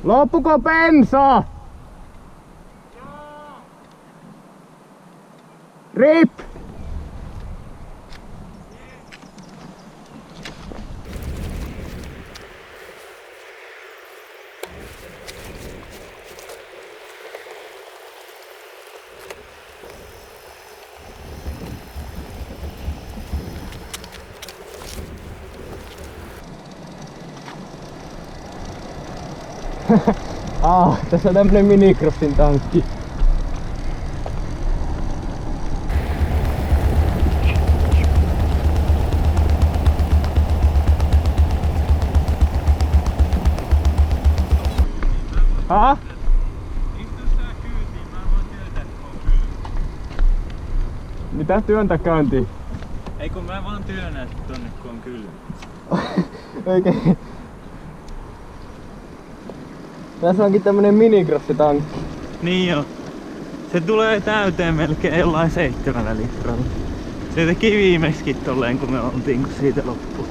Loppuko bensa? Joo. RIP! Tässä on tämmönen minicrossin tankki. Aha? Istu sä kyytiin, mä voin työntää tuon kylmä. Mitä työntää käyntiin? Ei kun mä vaan työnnän tonne kun on kylmä. Oikein. Tässä onkin tämmönen minicrossitankki. Niin joo. Se tulee täyteen melkein jollain 7 litralla. Se teki viimeksikin tolleen kun me oltiin kun siitä loppuu.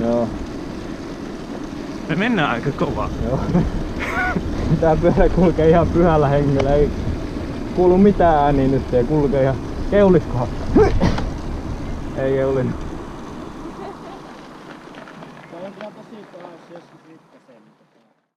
Joo. Me mennään aika kovaa. Joo. Tää pyörä kulkee ihan pyhällä hengellä. Ei kuulu mitään ääniä nyt. Ei kulkee ihan keuliskohan. Ei keulin.